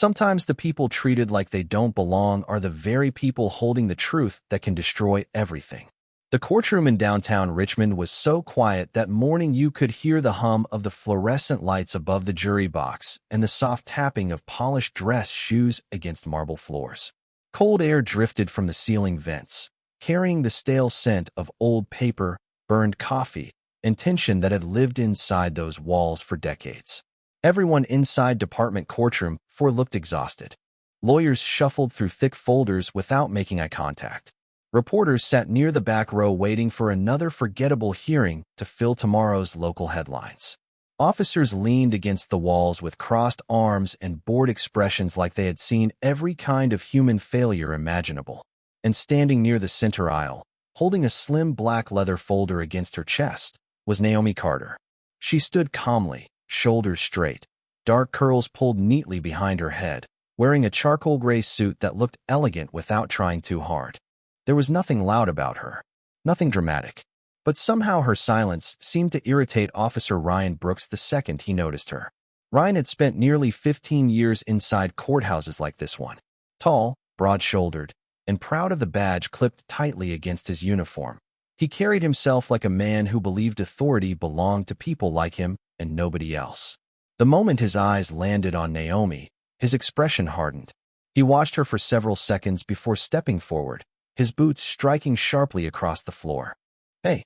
Sometimes the people treated like they don't belong are the very people holding the truth that can destroy everything. The courtroom in downtown Richmond was so quiet that morning you could hear the hum of the fluorescent lights above the jury box and the soft tapping of polished dress shoes against marble floors. Cold air drifted from the ceiling vents, carrying the stale scent of old paper, burned coffee, and tension that had lived inside those walls for decades. Everyone inside Department Courtroom 4 looked exhausted. Lawyers shuffled through thick folders without making eye contact. Reporters sat near the back row waiting for another forgettable hearing to fill tomorrow's local headlines. Officers leaned against the walls with crossed arms and bored expressions like they had seen every kind of human failure imaginable. And standing near the center aisle, holding a slim black leather folder against her chest, was Naomi Carter. She stood calmly, shoulders straight, dark curls pulled neatly behind her head, wearing a charcoal gray suit that looked elegant without trying too hard. There was nothing loud about her, nothing dramatic, but somehow her silence seemed to irritate Officer Ryan Brooks the second he noticed her. Ryan had spent nearly 15 years inside courthouses like this one, tall, broad-shouldered, and proud of the badge clipped tightly against his uniform. He carried himself like a man who believed authority belonged to people like him and nobody else. The moment his eyes landed on Naomi, his expression hardened. He watched her for several seconds before stepping forward, his boots striking sharply across the floor. "Hey,"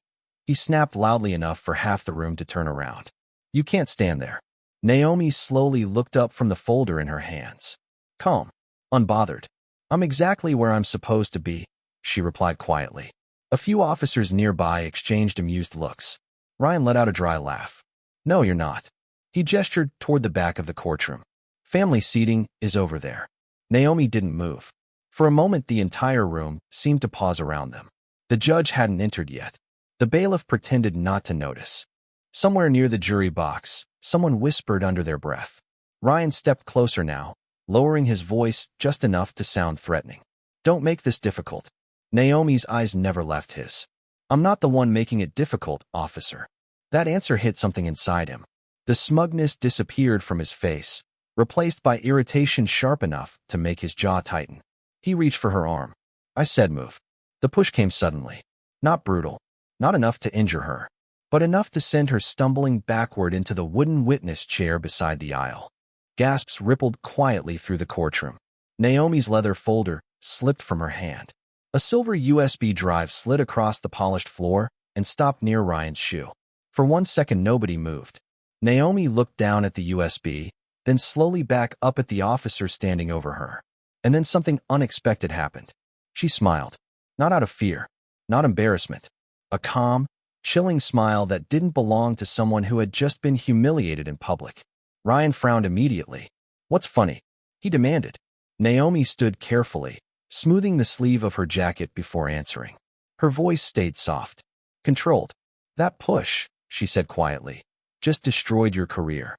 he snapped loudly enough for half the room to turn around. "You can't stand there." Naomi slowly looked up from the folder in her hands. Calm, unbothered. "I'm exactly where I'm supposed to be," she replied quietly. A few officers nearby exchanged amused looks. Ryan let out a dry laugh. "No, you're not." He gestured toward the back of the courtroom. "Family seating is over there." Naomi didn't move. For a moment, the entire room seemed to pause around them. The judge hadn't entered yet. The bailiff pretended not to notice. Somewhere near the jury box, someone whispered under their breath. Ryan stepped closer now, lowering his voice just enough to sound threatening. "Don't make this difficult." Naomi's eyes never left his. "I'm not the one making it difficult, officer." That answer hit something inside him. The smugness disappeared from his face, replaced by irritation sharp enough to make his jaw tighten. He reached for her arm. "I said move." The push came suddenly. Not brutal, not enough to injure her, but enough to send her stumbling backward into the wooden witness chair beside the aisle. Gasps rippled quietly through the courtroom. Naomi's leather folder slipped from her hand. A silver USB drive slid across the polished floor and stopped near Ryan's shoe. For 1 second, nobody moved. Naomi looked down at the USB, then slowly back up at the officer standing over her. And then something unexpected happened. She smiled. Not out of fear, not embarrassment. A calm, chilling smile that didn't belong to someone who had just been humiliated in public. Ryan frowned immediately. "What's funny?" he demanded. Naomi stood carefully, smoothing the sleeve of her jacket before answering. Her voice stayed soft, controlled. "That push," she said quietly, "just destroyed your career."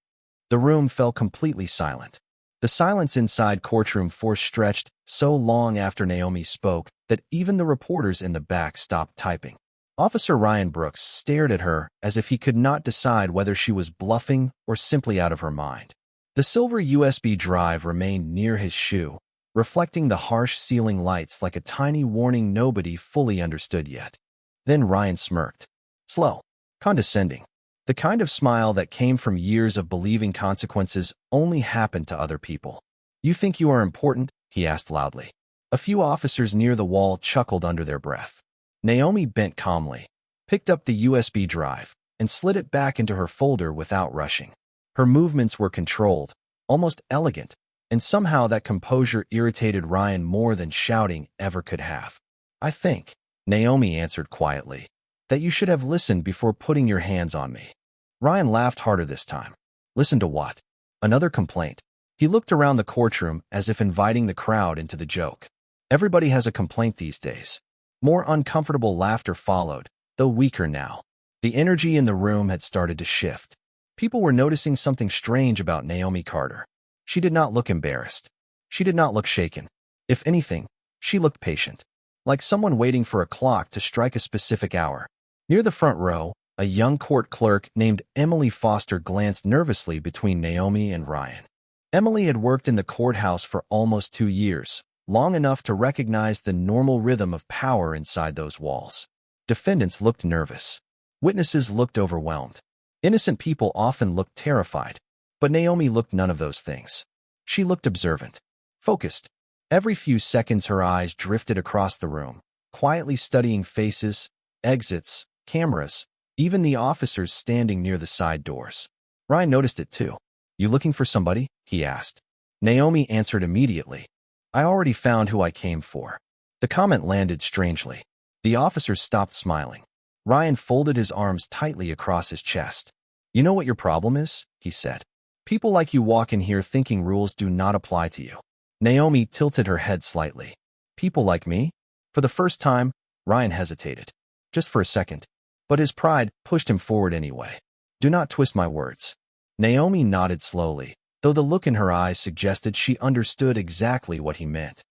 The room fell completely silent. The silence inside courtroom 4 stretched so long after Naomi spoke that even the reporters in the back stopped typing. Officer Ryan Brooks stared at her as if he could not decide whether she was bluffing or simply out of her mind. The silver USB drive remained near his shoe, reflecting the harsh ceiling lights like a tiny warning nobody fully understood yet. Then Ryan smirked. Slow, condescending. The kind of smile that came from years of believing consequences only happened to other people. "You think you are important?" he asked loudly. A few officers near the wall chuckled under their breath. Naomi bent calmly, picked up the USB drive, and slid it back into her folder without rushing. Her movements were controlled, almost elegant, and somehow that composure irritated Ryan more than shouting ever could have. "I think," Naomi answered quietly, "that you should have listened before putting your hands on me." Ryan laughed harder this time. "Listen to what?" Another complaint. He looked around the courtroom as if inviting the crowd into the joke. Everybody has a complaint these days. More uncomfortable laughter followed, though weaker now. The energy in the room had started to shift. People were noticing something strange about Naomi Carter. She did not look embarrassed. She did not look shaken. If anything, she looked patient, like someone waiting for a clock to strike a specific hour. Near the front row, a young court clerk named Emily Foster glanced nervously between Naomi and Ryan. Emily had worked in the courthouse for almost 2 years, long enough to recognize the normal rhythm of power inside those walls. Defendants looked nervous. Witnesses looked overwhelmed. Innocent people often looked terrified. But Naomi looked none of those things. She looked observant, focused. Every few seconds her eyes drifted across the room, quietly studying faces, exits, cameras, even the officers standing near the side doors. Ryan noticed it too. "You looking for somebody?" he asked. Naomi answered immediately. "I already found who I came for." The comment landed strangely. The officers stopped smiling. Ryan folded his arms tightly across his chest. "You know what your problem is?" he said. "People like you walk in here thinking rules do not apply to you." Naomi tilted her head slightly. "People like me?" For the first time, Ryan hesitated. Just for a second. But his pride pushed him forward anyway. "Do not twist my words." Naomi nodded slowly, though the look in her eyes suggested she understood exactly what he meant.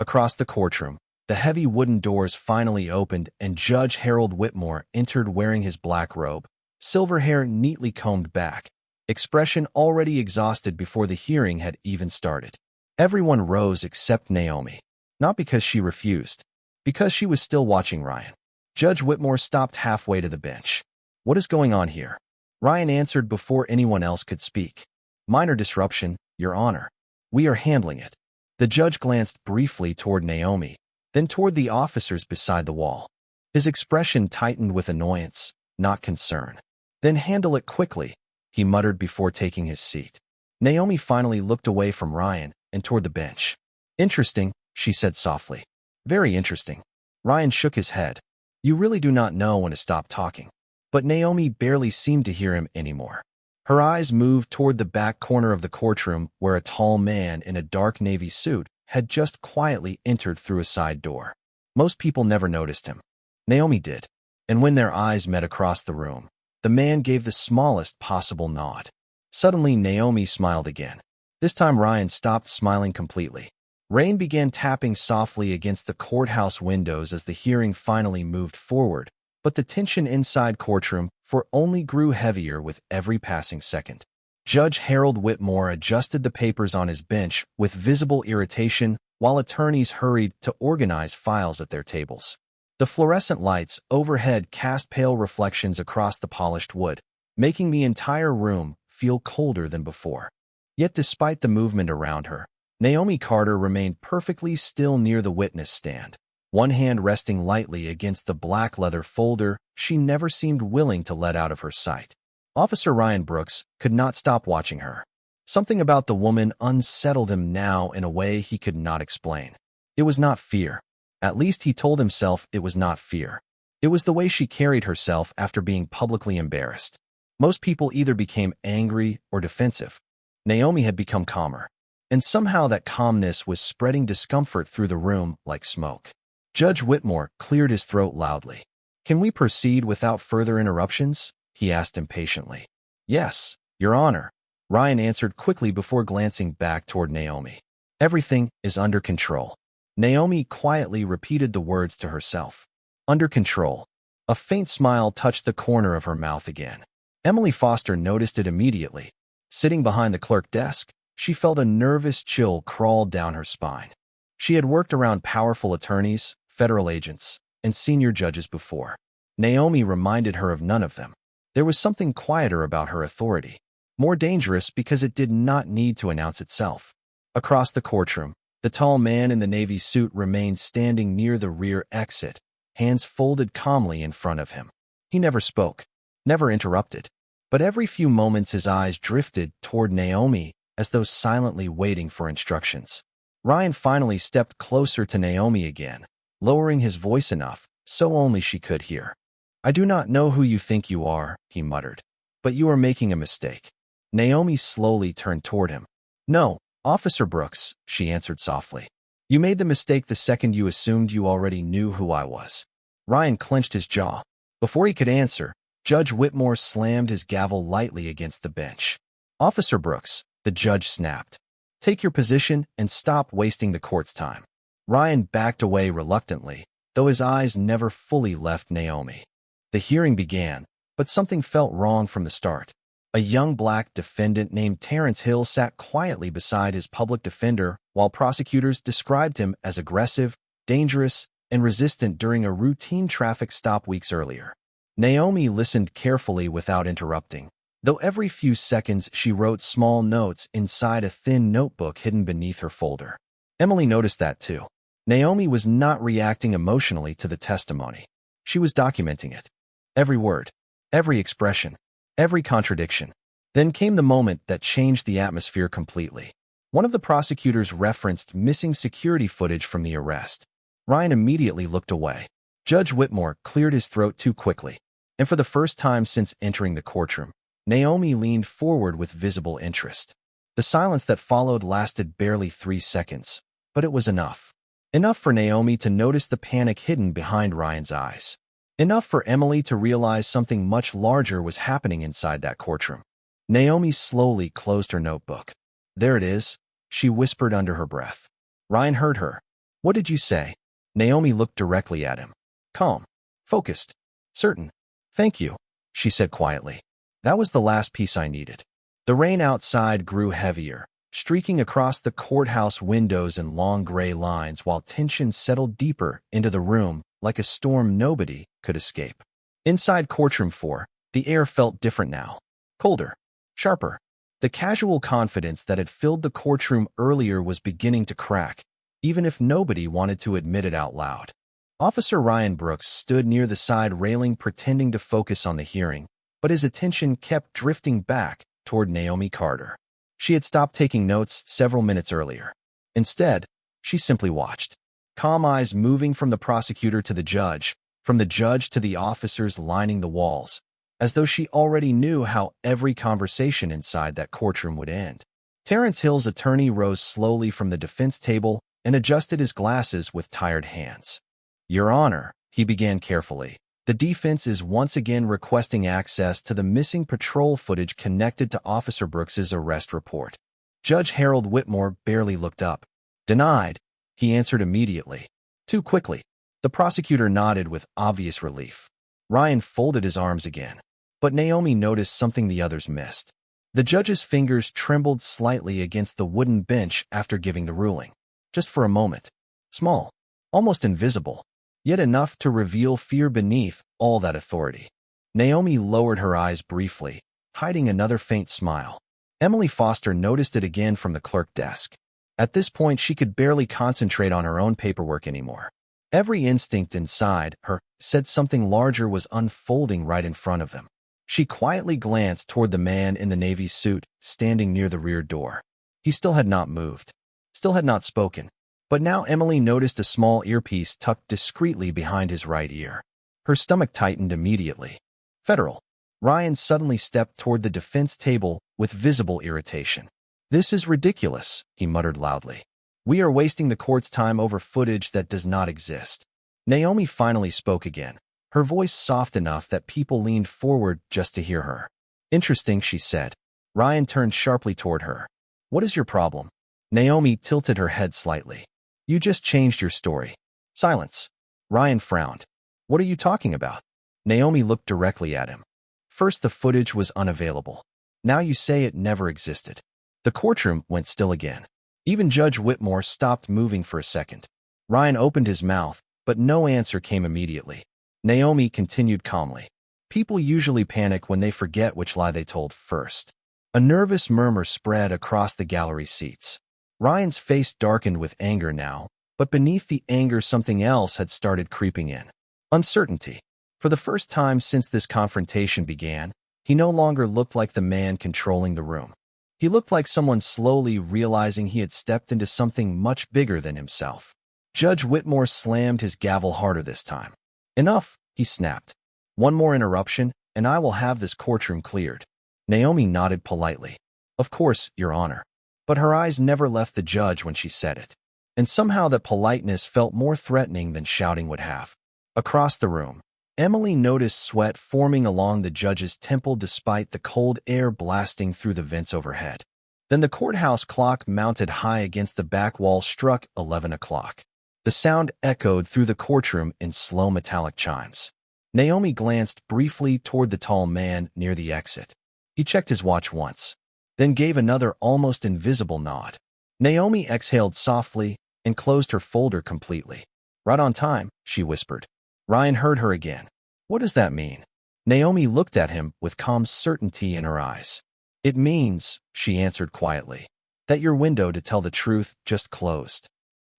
Across the courtroom, the heavy wooden doors finally opened and Judge Harold Whitmore entered wearing his black robe, silver hair neatly combed back, expression already exhausted before the hearing had even started. Everyone rose except Naomi, not because she refused, because she was still watching Ryan. Judge Whitmore stopped halfway to the bench. "What is going on here?" Ryan answered before anyone else could speak. "Minor disruption, Your Honor. We are handling it." The judge glanced briefly toward Naomi, then toward the officers beside the wall. His expression tightened with annoyance, not concern. "Then handle it quickly," he muttered before taking his seat. Naomi finally looked away from Ryan and toward the bench. "Interesting," she said softly. "Very interesting." Ryan shook his head. "You really do not know when to stop talking." But Naomi barely seemed to hear him anymore. Her eyes moved toward the back corner of the courtroom where a tall man in a dark navy suit had just quietly entered through a side door. Most people never noticed him. Naomi did. And when their eyes met across the room, the man gave the smallest possible nod. Suddenly, Naomi smiled again. This time, Ryan stopped smiling completely. Rain began tapping softly against the courthouse windows as the hearing finally moved forward, but the tension inside courtroom only grew heavier with every passing second. Judge Harold Whitmore adjusted the papers on his bench with visible irritation while attorneys hurried to organize files at their tables. The fluorescent lights overhead cast pale reflections across the polished wood, making the entire room feel colder than before. Yet despite the movement around her, Naomi Carter remained perfectly still near the witness stand. One hand resting lightly against the black leather folder she never seemed willing to let out of her sight. Officer Ryan Brooks could not stop watching her. Something about the woman unsettled him now in a way he could not explain. It was not fear. At least he told himself it was not fear. It was the way she carried herself after being publicly embarrassed. Most people either became angry or defensive. Naomi had become calmer. And somehow that calmness was spreading discomfort through the room like smoke. Judge Whitmore cleared his throat loudly. "Can we proceed without further interruptions?" he asked impatiently. "Yes, Your Honor," Ryan answered quickly before glancing back toward Naomi. "Everything is under control." Naomi quietly repeated the words to herself. Under control. A faint smile touched the corner of her mouth again. Emily Foster noticed it immediately. Sitting behind the clerk desk, she felt a nervous chill crawl down her spine. She had worked around powerful attorneys, federal agents, and senior judges before. Naomi reminded her of none of them. There was something quieter about her authority, more dangerous because it did not need to announce itself. Across the courtroom, the tall man in the navy suit remained standing near the rear exit, hands folded calmly in front of him. He never spoke, never interrupted, but every few moments his eyes drifted toward Naomi as though silently waiting for instructions. Ryan finally stepped closer to Naomi again, lowering his voice enough so only she could hear. "I do not know who you think you are," he muttered, "but you are making a mistake." Naomi slowly turned toward him. "No, Officer Brooks," she answered softly. "You made the mistake the second you assumed you already knew who I was." Ryan clenched his jaw. Before he could answer, Judge Whitmore slammed his gavel lightly against the bench. "Officer Brooks," the judge snapped. "Take your position and stop wasting the court's time." Ryan backed away reluctantly, though his eyes never fully left Naomi. The hearing began, but something felt wrong from the start. A young black defendant named Terrence Hill sat quietly beside his public defender while prosecutors described him as aggressive, dangerous, and resistant during a routine traffic stop weeks earlier. Naomi listened carefully without interrupting, though every few seconds she wrote small notes inside a thin notebook hidden beneath her folder. Emily noticed that too. Naomi was not reacting emotionally to the testimony. She was documenting it. Every word, every expression, every contradiction. Then came the moment that changed the atmosphere completely. One of the prosecutors referenced missing security footage from the arrest. Ryan immediately looked away. Judge Whitmore cleared his throat too quickly, and for the first time since entering the courtroom, Naomi leaned forward with visible interest. The silence that followed lasted barely 3 seconds, but it was enough. Enough for Naomi to notice the panic hidden behind Ryan's eyes. Enough for Emily to realize something much larger was happening inside that courtroom. Naomi slowly closed her notebook. "There it is," she whispered under her breath. Ryan heard her. "What did you say?" Naomi looked directly at him. "Calm, focused, certain." "Thank you," she said quietly. "That was the last piece I needed." The rain outside grew heavier, streaking across the courthouse windows in long gray lines while tension settled deeper into the room like a storm nobody could escape. Inside courtroom 4, the air felt different now. Colder, sharper. The casual confidence that had filled the courtroom earlier was beginning to crack, even if nobody wanted to admit it out loud. Officer Ryan Brooks stood near the side railing pretending to focus on the hearing, but his attention kept drifting back toward Naomi Carter. She had stopped taking notes several minutes earlier. Instead, she simply watched, calm eyes moving from the prosecutor to the judge, from the judge to the officers lining the walls, as though she already knew how every conversation inside that courtroom would end. Terrence Hill's attorney rose slowly from the defense table and adjusted his glasses with tired hands. "Your Honor," he began carefully, "the defense is once again requesting access to the missing patrol footage connected to Officer Brooks's arrest report." Judge Harold Whitmore barely looked up. "Denied," he answered immediately. Too quickly. The prosecutor nodded with obvious relief. Ryan folded his arms again, but Naomi noticed something the others missed. The judge's fingers trembled slightly against the wooden bench after giving the ruling. Just for a moment. Small, almost invisible, yet enough to reveal fear beneath all that authority. Naomi lowered her eyes briefly, hiding another faint smile. Emily Foster noticed it again from the clerk desk. At this point, she could barely concentrate on her own paperwork anymore. Every instinct inside her said something larger was unfolding right in front of them. She quietly glanced toward the man in the navy suit, standing near the rear door. He still had not moved, still had not spoken. But now Emily noticed a small earpiece tucked discreetly behind his right ear. Her stomach tightened immediately. "Federal." Ryan suddenly stepped toward the defense table with visible irritation. "This is ridiculous," he muttered loudly. "We are wasting the court's time over footage that does not exist." Naomi finally spoke again, her voice soft enough that people leaned forward just to hear her. "Interesting," she said. Ryan turned sharply toward her. "What is your problem?" Naomi tilted her head slightly. "You just changed your story." Silence. Ryan frowned. "What are you talking about?" Naomi looked directly at him. "First, the footage was unavailable. Now you say it never existed." The courtroom went still again. Even Judge Whitmore stopped moving for a second. Ryan opened his mouth, but no answer came immediately. Naomi continued calmly. "People usually panic when they forget which lie they told first." A nervous murmur spread across the gallery seats. Ryan's face darkened with anger now, but beneath the anger something else had started creeping in. Uncertainty. For the first time since this confrontation began, he no longer looked like the man controlling the room. He looked like someone slowly realizing he had stepped into something much bigger than himself. Judge Whitmore slammed his gavel harder this time. "Enough," he snapped. "One more interruption, and I will have this courtroom cleared." Naomi nodded politely. "Of course, Your Honor." But her eyes never left the judge when she said it. And somehow that politeness felt more threatening than shouting would have. Across the room, Emily noticed sweat forming along the judge's temple despite the cold air blasting through the vents overhead. Then the courthouse clock mounted high against the back wall struck 11 o'clock. The sound echoed through the courtroom in slow metallic chimes. Naomi glanced briefly toward the tall man near the exit. He checked his watch once, then gave another almost invisible nod. Naomi exhaled softly and closed her folder completely. Right on time, she whispered. Ryan heard her again. What does that mean? Naomi looked at him with calm certainty in her eyes. It means, she answered quietly, that your window to tell the truth just closed.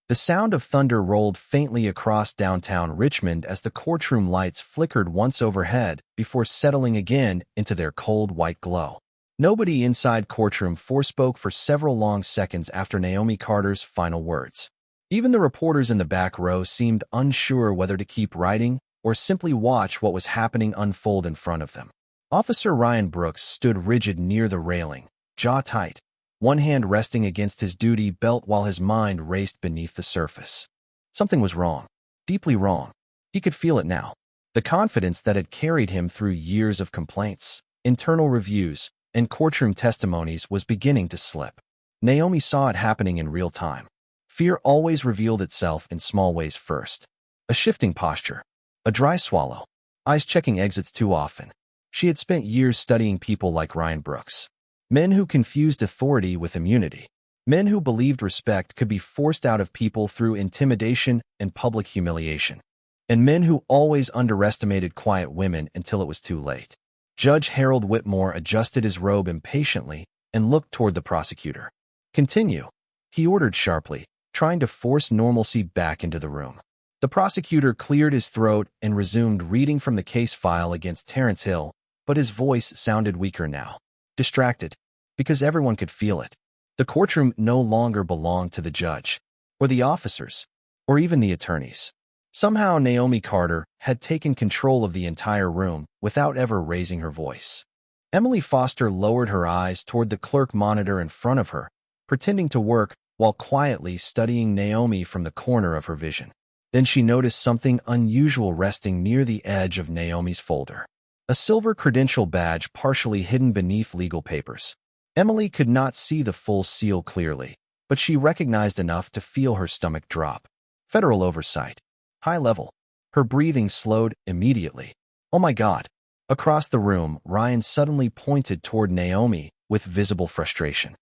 The sound of thunder rolled faintly across downtown Richmond as the courtroom lights flickered once overhead before settling again into their cold white glow. Nobody inside courtroom forespoke for several long seconds after Naomi Carter's final words. Even the reporters in the back row seemed unsure whether to keep writing or simply watch what was happening unfold in front of them. Officer Ryan Brooks stood rigid near the railing, jaw tight, one hand resting against his duty belt while his mind raced beneath the surface. Something was wrong, deeply wrong. He could feel it now. The confidence that had carried him through years of complaints, internal reviews, and courtroom testimonies was beginning to slip. Naomi saw it happening in real time. Fear always revealed itself in small ways first. A shifting posture, a dry swallow, eyes checking exits too often. She had spent years studying people like Ryan Brooks. Men who confused authority with immunity. Men who believed respect could be forced out of people through intimidation and public humiliation. And men who always underestimated quiet women until it was too late. Judge Harold Whitmore adjusted his robe impatiently and looked toward the prosecutor. Continue, he ordered sharply, trying to force normalcy back into the room. The prosecutor cleared his throat and resumed reading from the case file against Terrence Hill, but his voice sounded weaker now. Distracted, because everyone could feel it. The courtroom no longer belonged to the judge, or the officers, or even the attorneys. Somehow Naomi Carter had taken control of the entire room without ever raising her voice. Emily Foster lowered her eyes toward the clerk monitor in front of her, pretending to work while quietly studying Naomi from the corner of her vision. Then she noticed something unusual resting near the edge of Naomi's folder. A silver credential badge partially hidden beneath legal papers. Emily could not see the full seal clearly, but she recognized enough to feel her stomach drop. Federal oversight. High level. Her breathing slowed immediately. Oh my God. Across the room, Ryan suddenly pointed toward Naomi with visible frustration.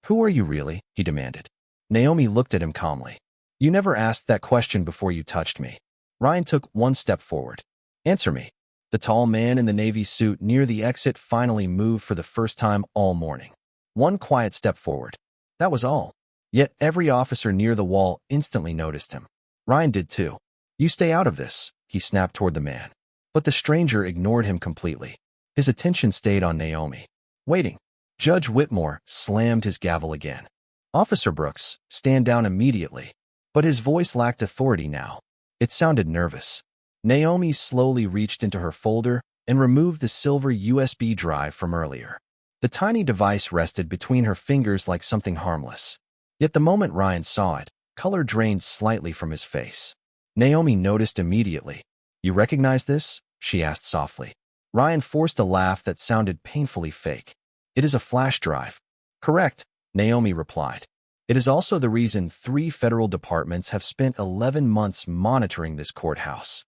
Who are you really? He demanded. Naomi looked at him calmly. You never asked that question before you touched me. Ryan took one step forward. Answer me. The tall man in the navy suit near the exit finally moved for the first time all morning. One quiet step forward. That was all. Yet every officer near the wall instantly noticed him. Ryan did too. You stay out of this, he snapped toward the man. But the stranger ignored him completely. His attention stayed on Naomi. Waiting. Judge Whitmore slammed his gavel again. Officer Brooks, stand down immediately. But his voice lacked authority now. It sounded nervous. Naomi slowly reached into her folder and removed the silver USB drive from earlier. The tiny device rested between her fingers like something harmless. Yet the moment Ryan saw it, color drained slightly from his face. Naomi noticed immediately. You recognize this? She asked softly. Ryan forced a laugh that sounded painfully fake. It is a flash drive. Correct, Naomi replied. It is also the reason 3 federal departments have spent 11 months monitoring this courthouse.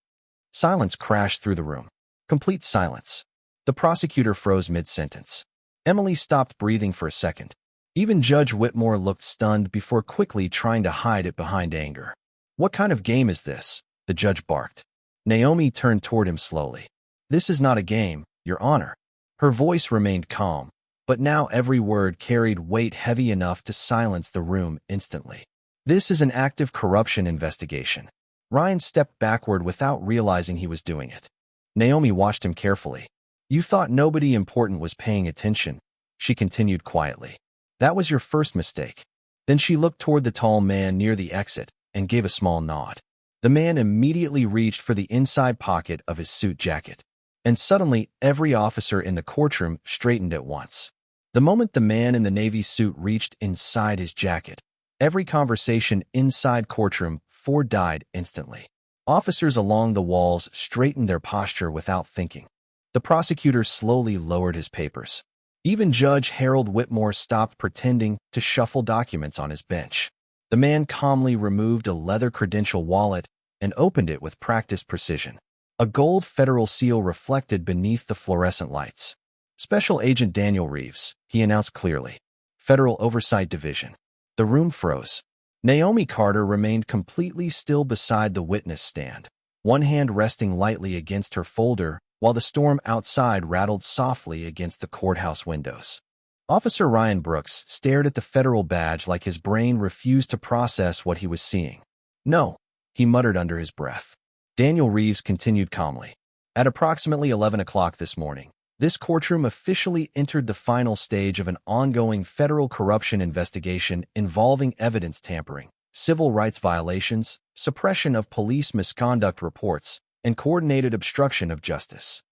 Silence crashed through the room. Complete silence. The prosecutor froze mid-sentence. Emily stopped breathing for a second. Even Judge Whitmore looked stunned before quickly trying to hide it behind anger. What kind of game is this? The judge barked. Naomi turned toward him slowly. This is not a game, Your Honor. Her voice remained calm, but now every word carried weight heavy enough to silence the room instantly. This is an active corruption investigation. Ryan stepped backward without realizing he was doing it. Naomi watched him carefully. You thought nobody important was paying attention, she continued quietly. That was your first mistake. Then she looked toward the tall man near the exit and gave a small nod. The man immediately reached for the inside pocket of his suit jacket. And suddenly, every officer in the courtroom straightened at once. The moment the man in the navy suit reached inside his jacket, every conversation inside courtroom died instantly. Officers along the walls straightened their posture without thinking. The prosecutor slowly lowered his papers. Even Judge Harold Whitmore stopped pretending to shuffle documents on his bench. The man calmly removed a leather credential wallet and opened it with practiced precision. A gold federal seal reflected beneath the fluorescent lights. Special Agent Daniel Reeves, he announced clearly. Federal Oversight Division. The room froze. Naomi Carter remained completely still beside the witness stand, one hand resting lightly against her folder while the storm outside rattled softly against the courthouse windows. Officer Ryan Brooks stared at the federal badge like his brain refused to process what he was seeing. "No," he muttered under his breath. Daniel Reeves continued calmly. At approximately 11 o'clock this morning, this courtroom officially entered the final stage of an ongoing federal corruption investigation involving evidence tampering, civil rights violations, suppression of police misconduct reports, and coordinated obstruction of justice.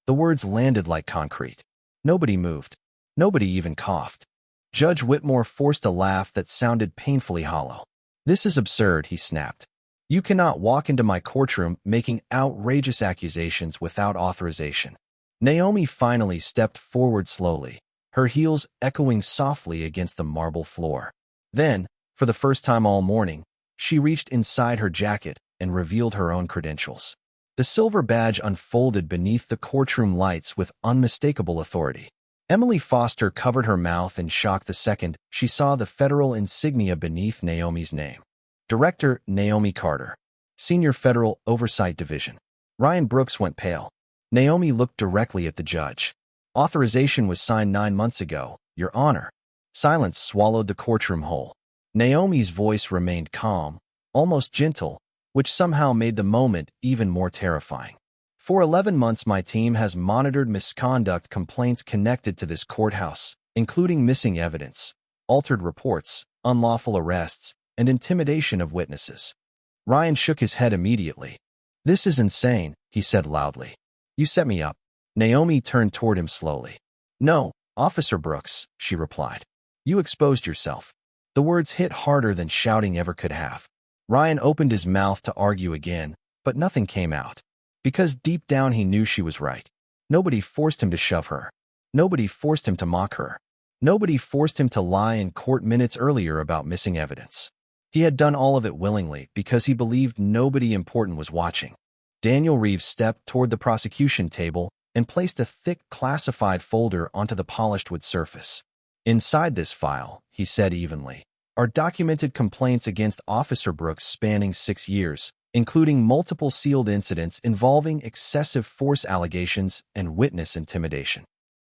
The words landed like concrete. Nobody moved. Nobody even coughed. Judge Whitmore forced a laugh that sounded painfully hollow. "This is absurd," he snapped. "You cannot walk into my courtroom making outrageous accusations without authorization." Naomi finally stepped forward slowly, her heels echoing softly against the marble floor. Then, for the first time all morning, she reached inside her jacket and revealed her own credentials. The silver badge unfolded beneath the courtroom lights with unmistakable authority. Emily Foster covered her mouth in shock the second she saw the federal insignia beneath Naomi's name. Director Naomi Carter. Senior Federal Oversight Division. Ryan Brooks went pale. Naomi looked directly at the judge. "Authorization was signed 9 months ago, Your Honor." Silence swallowed the courtroom whole. Naomi's voice remained calm, almost gentle, which somehow made the moment even more terrifying. "For 11 months my team has monitored misconduct complaints connected to this courthouse, including missing evidence, altered reports, unlawful arrests, and intimidation of witnesses." Ryan shook his head immediately. "This is insane," he said loudly. "You set me up." Naomi turned toward him slowly. "No, Officer Brooks," she replied. "You exposed yourself." The words hit harder than shouting ever could have. Ryan opened his mouth to argue again, but nothing came out. Because deep down he knew she was right. Nobody forced him to shove her. Nobody forced him to mock her. Nobody forced him to lie in court minutes earlier about missing evidence. He had done all of it willingly because he believed nobody important was watching. Daniel Reeves stepped toward the prosecution table and placed a thick classified folder onto the polished wood surface. "Inside this file," he said evenly, "are documented complaints against Officer Brooks spanning 6 years, including multiple sealed incidents involving excessive force allegations and witness intimidation."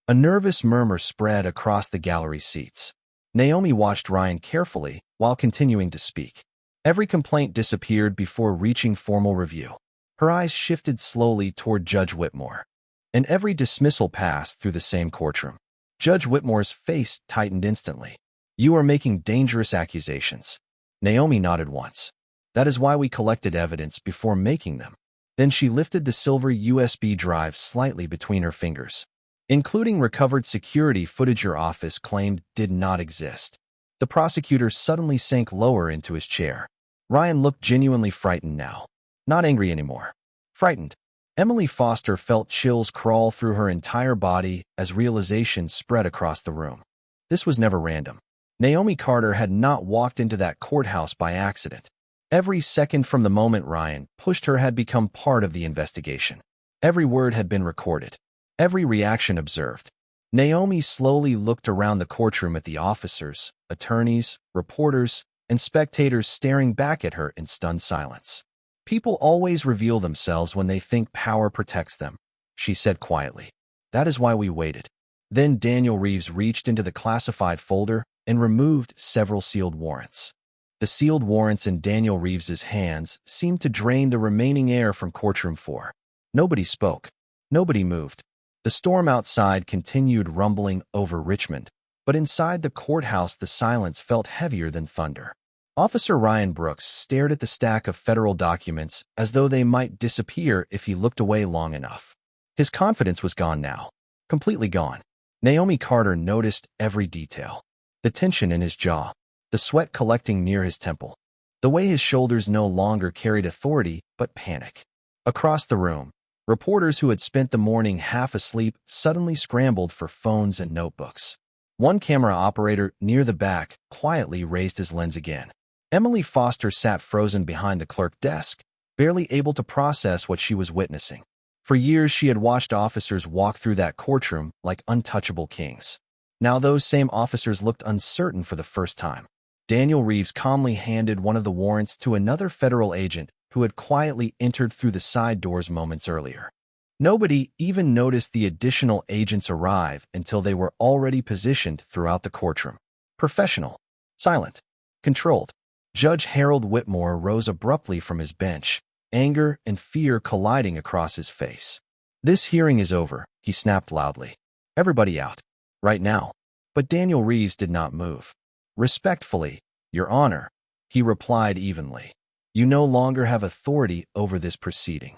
A nervous murmur spread across the gallery seats. Naomi watched Ryan carefully while continuing to speak. Every complaint disappeared before reaching formal review. Her eyes shifted slowly toward Judge Whitmore. And every dismissal passed through the same courtroom. Judge Whitmore's face tightened instantly. "You are making dangerous accusations." Naomi nodded once. "That is why we collected evidence before making them." Then she lifted the silver USB drive slightly between her fingers. "Including recovered security footage your office claimed did not exist." The prosecutor suddenly sank lower into his chair. Ryan looked genuinely frightened now. Not angry anymore. Frightened. Emily Foster felt chills crawl through her entire body as realization spread across the room. This was never random. Naomi Carter had not walked into that courthouse by accident. Every second from the moment Ryan pushed her had become part of the investigation. Every word had been recorded. Every reaction observed. Naomi slowly looked around the courtroom at the officers, attorneys, reporters, and spectators staring back at her in stunned silence. "People always reveal themselves when they think power protects them," she said quietly. "That is why we waited." Then Daniel Reeves reached into the classified folder and removed several sealed warrants. The sealed warrants in Daniel Reeves's hands seemed to drain the remaining air from courtroom 4. Nobody spoke. Nobody moved. The storm outside continued rumbling over Richmond, but inside the courthouse the silence felt heavier than thunder. Officer Ryan Brooks stared at the stack of federal documents as though they might disappear if he looked away long enough. His confidence was gone now. Completely gone. Naomi Carter noticed every detail. The tension in his jaw. The sweat collecting near his temple. The way his shoulders no longer carried authority but panic. Across the room, reporters who had spent the morning half asleep suddenly scrambled for phones and notebooks. One camera operator near the back quietly raised his lens again. Emily Foster sat frozen behind the clerk desk, barely able to process what she was witnessing. For years, she had watched officers walk through that courtroom like untouchable kings. Now those same officers looked uncertain for the first time. Daniel Reeves calmly handed one of the warrants to another federal agent who had quietly entered through the side doors moments earlier. Nobody even noticed the additional agents arrive until they were already positioned throughout the courtroom. Professional, silent, controlled. Judge Harold Whitmore rose abruptly from his bench, anger and fear colliding across his face. "This hearing is over," he snapped loudly. "Everybody out. Right now." But Daniel Reeves did not move. "Respectfully, Your Honor," he replied evenly. "You no longer have authority over this proceeding."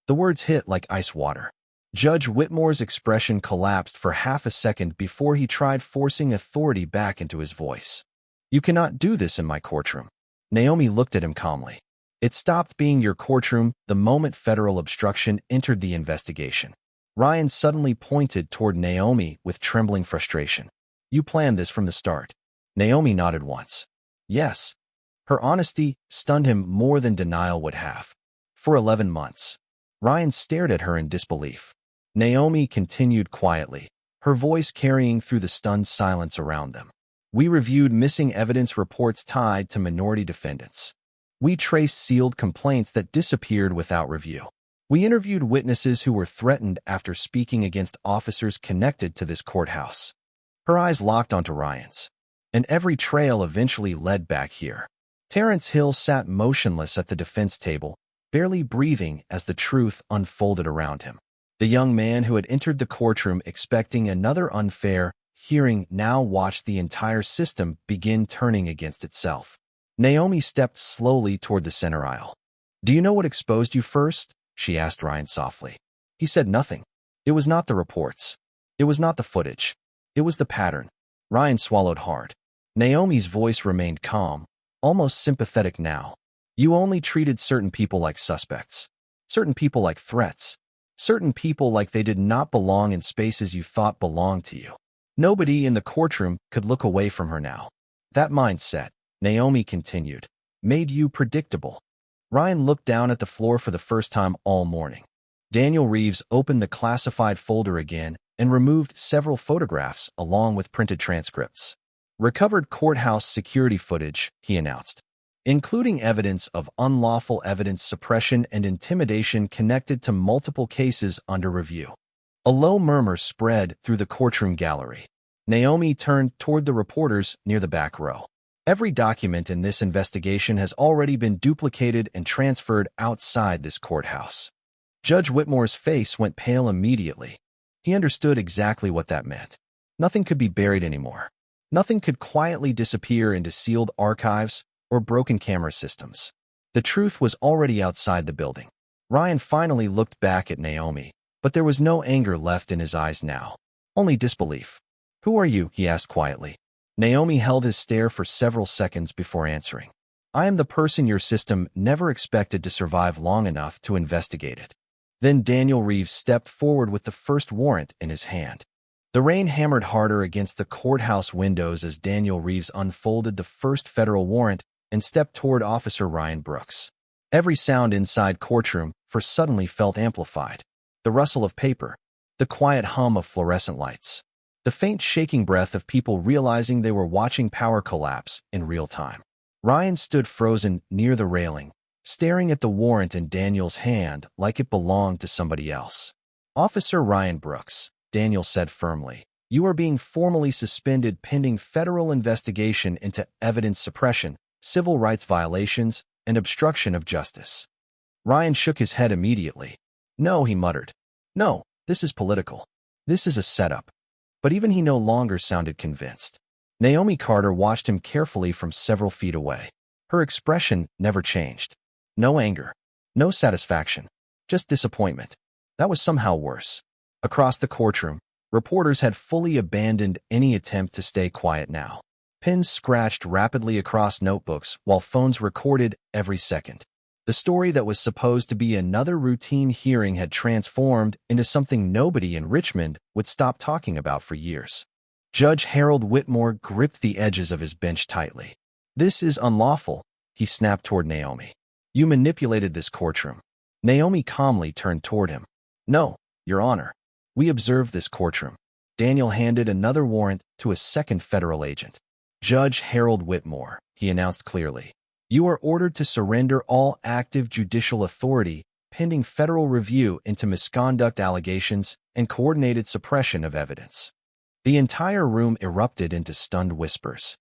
The words hit like ice water. Judge Whitmore's expression collapsed for half a second before he tried forcing authority back into his voice. "You cannot do this in my courtroom." Naomi looked at him calmly. "It stopped being your courtroom the moment federal obstruction entered the investigation." Ryan suddenly pointed toward Naomi with trembling frustration. "You planned this from the start." Naomi nodded once. "Yes." Her honesty stunned him more than denial would have. "For 11 months. Ryan stared at her in disbelief. Naomi continued quietly, her voice carrying through the stunned silence around them. "We reviewed missing evidence reports tied to minority defendants. We traced sealed complaints that disappeared without review. We interviewed witnesses who were threatened after speaking against officers connected to this courthouse." Her eyes locked onto Ryan's. "And every trail eventually led back here." Terrence Hill sat motionless at the defense table, barely breathing as the truth unfolded around him. The young man who had entered the courtroom expecting another unfair hearing now watched the entire system begin turning against itself. Naomi stepped slowly toward the center aisle. "Do you know what exposed you first?" she asked Ryan softly. He said nothing. It was not the reports. It was not the footage. It was the pattern. Ryan swallowed hard. Naomi's voice remained calm, almost sympathetic now. "You only treated certain people like suspects, certain people like threats, certain people like they did not belong in spaces you thought belonged to you." Nobody in the courtroom could look away from her now. "That mindset," Naomi continued, "made you predictable." Ryan looked down at the floor for the first time all morning. Daniel Reeves opened the classified folder again and removed several photographs along with printed transcripts. "Recovered courthouse security footage," he announced, "including evidence of unlawful evidence suppression and intimidation connected to multiple cases under review." A low murmur spread through the courtroom gallery. Naomi turned toward the reporters near the back row. "Every document in this investigation has already been duplicated and transferred outside this courthouse." Judge Whitmore's face went pale immediately. He understood exactly what that meant. Nothing could be buried anymore. Nothing could quietly disappear into sealed archives or broken camera systems. The truth was already outside the building. Ryan finally looked back at Naomi, but there was no anger left in his eyes now, only disbelief. "Who are you?" he asked quietly. Naomi held his stare for several seconds before answering. "I am the person your system never expected to survive long enough to investigate it." Then Daniel Reeves stepped forward with the first warrant in his hand. The rain hammered harder against the courthouse windows as Daniel Reeves unfolded the first federal warrant and stepped toward Officer Ryan Brooks. Every sound inside courtroom suddenly felt amplified. The rustle of paper, the quiet hum of fluorescent lights, the faint shaking breath of people realizing they were watching power collapse in real time. Ryan stood frozen near the railing, staring at the warrant in Daniel's hand like it belonged to somebody else. "Officer Ryan Brooks," Daniel said firmly, "you are being formally suspended pending federal investigation into evidence suppression, civil rights violations, and obstruction of justice." Ryan shook his head immediately. "No," he muttered. "No, this is political. This is a setup." But even he no longer sounded convinced. Naomi Carter watched him carefully from several feet away. Her expression never changed. No anger, no satisfaction, just disappointment. That was somehow worse. Across the courtroom, reporters had fully abandoned any attempt to stay quiet now. Pens scratched rapidly across notebooks while phones recorded every second. The story that was supposed to be another routine hearing had transformed into something nobody in Richmond would stop talking about for years. Judge Harold Whitmore gripped the edges of his bench tightly. "This is unlawful," he snapped toward Naomi. "You manipulated this courtroom." Naomi calmly turned toward him. No, Your Honor. We observed this courtroom. Daniel handed another warrant to a second federal agent. Judge Harold Whitmore, he announced clearly. You are ordered to surrender all active judicial authority pending federal review into misconduct allegations and coordinated suppression of evidence. The entire room erupted into stunned whispers.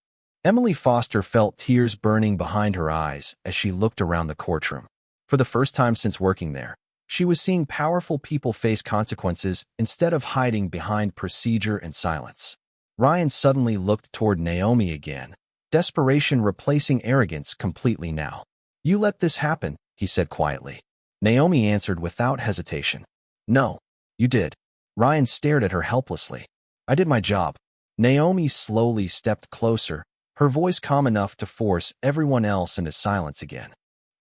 Emily Foster felt tears burning behind her eyes as she looked around the courtroom. For the first time since working there, she was seeing powerful people face consequences instead of hiding behind procedure and silence. Ryan suddenly looked toward Naomi again, desperation replacing arrogance completely now. You let this happen, he said quietly. Naomi answered without hesitation. No, you did. Ryan stared at her helplessly. I did my job. Naomi slowly stepped closer, her voice calm enough to force everyone else into silence again.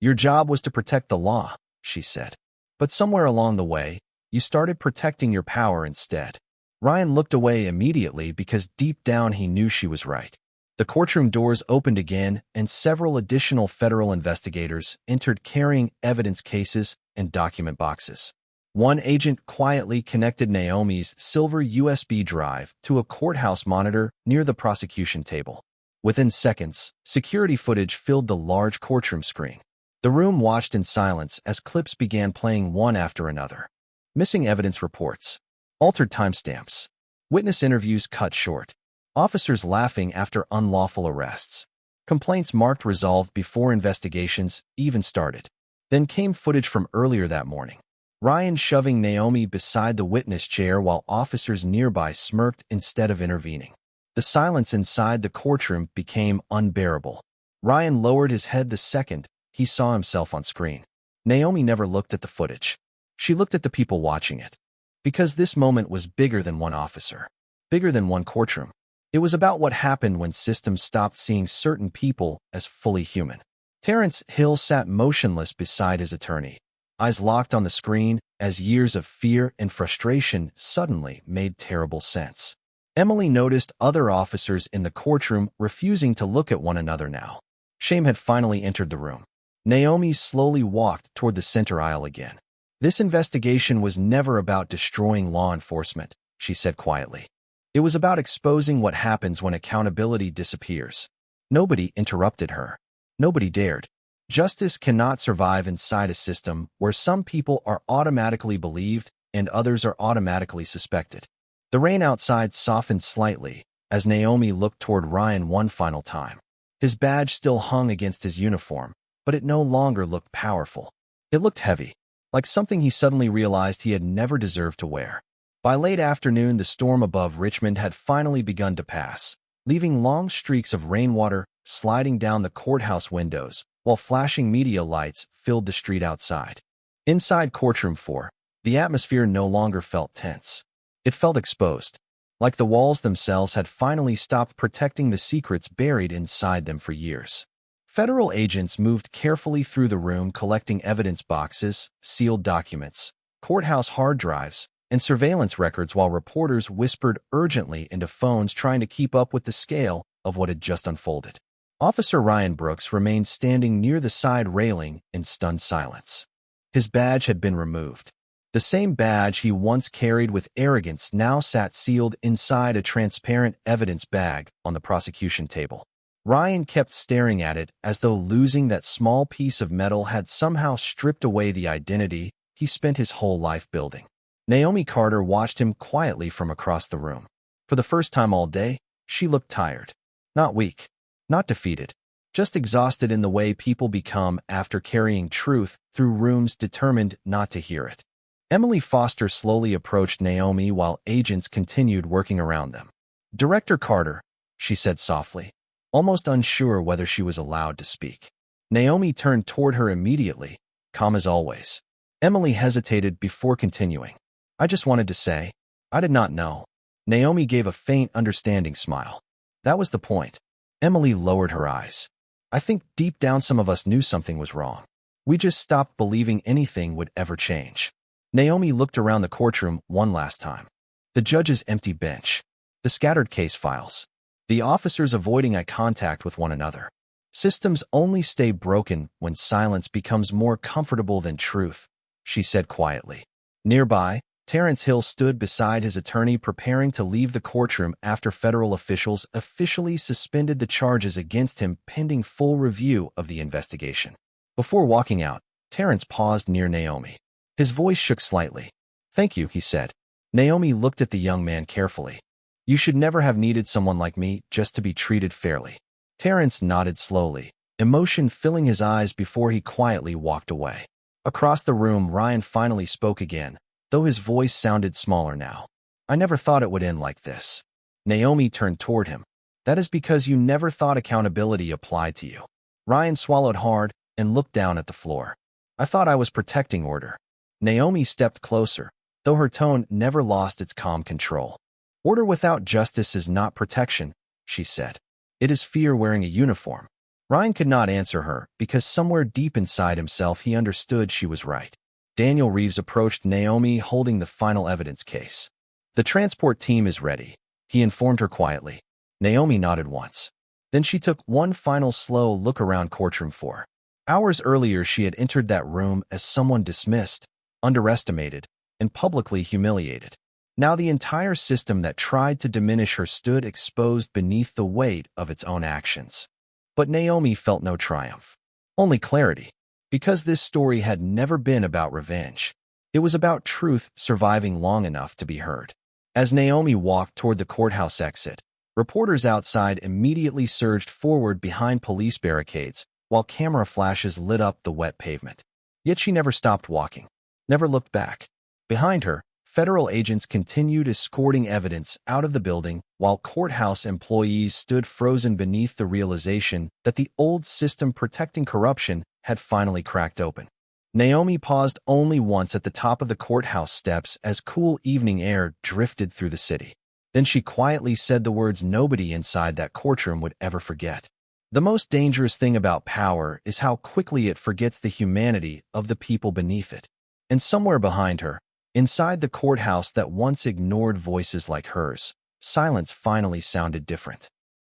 Your job was to protect the law, she said. But somewhere along the way, you started protecting your power instead. Ryan looked away immediately because deep down he knew she was right. The courtroom doors opened again and several additional federal investigators entered carrying evidence cases and document boxes. One agent quietly connected Naomi's silver USB drive to a courthouse monitor near the prosecution table. Within seconds, security footage filled the large courtroom screen. The room watched in silence as clips began playing one after another. Missing evidence reports, altered timestamps, witness interviews cut short, officers laughing after unlawful arrests, complaints marked resolved before investigations even started. Then came footage from earlier that morning. Ryan shoving Naomi beside the witness chair while officers nearby smirked instead of intervening. The silence inside the courtroom became unbearable. Ryan lowered his head the second he saw himself on screen. Naomi never looked at the footage. She looked at the people watching it. Because this moment was bigger than one officer, bigger than one courtroom. It was about what happened when systems stopped seeing certain people as fully human. Terrence Hill sat motionless beside his attorney, eyes locked on the screen as years of fear and frustration suddenly made terrible sense. Emily noticed other officers in the courtroom refusing to look at one another now. Shame had finally entered the room. Naomi slowly walked toward the center aisle again. This investigation was never about destroying law enforcement, she said quietly. It was about exposing what happens when accountability disappears. Nobody interrupted her. Nobody dared. Justice cannot survive inside a system where some people are automatically believed and others are automatically suspected. The rain outside softened slightly as Naomi looked toward Ryan one final time. His badge still hung against his uniform, but it no longer looked powerful. It looked heavy, like something he suddenly realized he had never deserved to wear. By late afternoon, the storm above Richmond had finally begun to pass, leaving long streaks of rainwater sliding down the courthouse windows, while flashing media lights filled the street outside. Inside Courtroom 4, the atmosphere no longer felt tense. It felt exposed, like the walls themselves had finally stopped protecting the secrets buried inside them for years. Federal agents moved carefully through the room collecting evidence boxes, sealed documents, courthouse hard drives, and surveillance records while reporters whispered urgently into phones trying to keep up with the scale of what had just unfolded. Officer Ryan Brooks remained standing near the side railing in stunned silence. His badge had been removed. The same badge he once carried with arrogance now sat sealed inside a transparent evidence bag on the prosecution table. Ryan kept staring at it as though losing that small piece of metal had somehow stripped away the identity he spent his whole life building. Naomi Carter watched him quietly from across the room. For the first time all day, she looked tired. Not weak, not defeated, just exhausted in the way people become after carrying truth through rooms determined not to hear it. Emily Foster slowly approached Naomi while agents continued working around them. "Director Carter," she said softly, almost unsure whether she was allowed to speak. Naomi turned toward her immediately, calm as always. Emily hesitated before continuing. "I just wanted to say, I did not know." Naomi gave a faint, understanding smile. "That was the point." Emily lowered her eyes. "I think deep down some of us knew something was wrong. We just stopped believing anything would ever change." Naomi looked around the courtroom one last time. The judge's empty bench, the scattered case files, the officers avoiding eye contact with one another. Systems only stay broken when silence becomes more comfortable than truth, she said quietly. Nearby, Terrence Hill stood beside his attorney preparing to leave the courtroom after federal officials officially suspended the charges against him pending full review of the investigation. Before walking out, Terrence paused near Naomi. His voice shook slightly. "Thank you," he said. Naomi looked at the young man carefully. "You should never have needed someone like me just to be treated fairly." Terrence nodded slowly, emotion filling his eyes before he quietly walked away. Across the room, Ryan finally spoke again, though his voice sounded smaller now. "I never thought it would end like this." Naomi turned toward him. "That is because you never thought accountability applied to you." Ryan swallowed hard and looked down at the floor. "I thought I was protecting order." Naomi stepped closer, though her tone never lost its calm control. "Order without justice is not protection," she said. "It is fear wearing a uniform." Ryan could not answer her because somewhere deep inside himself he understood she was right. Daniel Reeves approached Naomi holding the final evidence case. "The transport team is ready," he informed her quietly. Naomi nodded once. Then she took one final slow look around courtroom 4. Hours earlier she had entered that room as someone dismissed, underestimated, and publicly humiliated. Now the entire system that tried to diminish her stood exposed beneath the weight of its own actions. But Naomi felt no triumph, only clarity, because this story had never been about revenge. It was about truth surviving long enough to be heard. As Naomi walked toward the courthouse exit, reporters outside immediately surged forward behind police barricades while camera flashes lit up the wet pavement. Yet she never stopped walking, never looked back. Behind her, federal agents continued escorting evidence out of the building while courthouse employees stood frozen beneath the realization that the old system protecting corruption had finally cracked open. Naomi paused only once at the top of the courthouse steps as cool evening air drifted through the city. Then she quietly said the words nobody inside that courtroom would ever forget. "The most dangerous thing about power is how quickly it forgets the humanity of the people beneath it." And somewhere behind her, inside the courthouse that once ignored voices like hers, silence finally sounded different.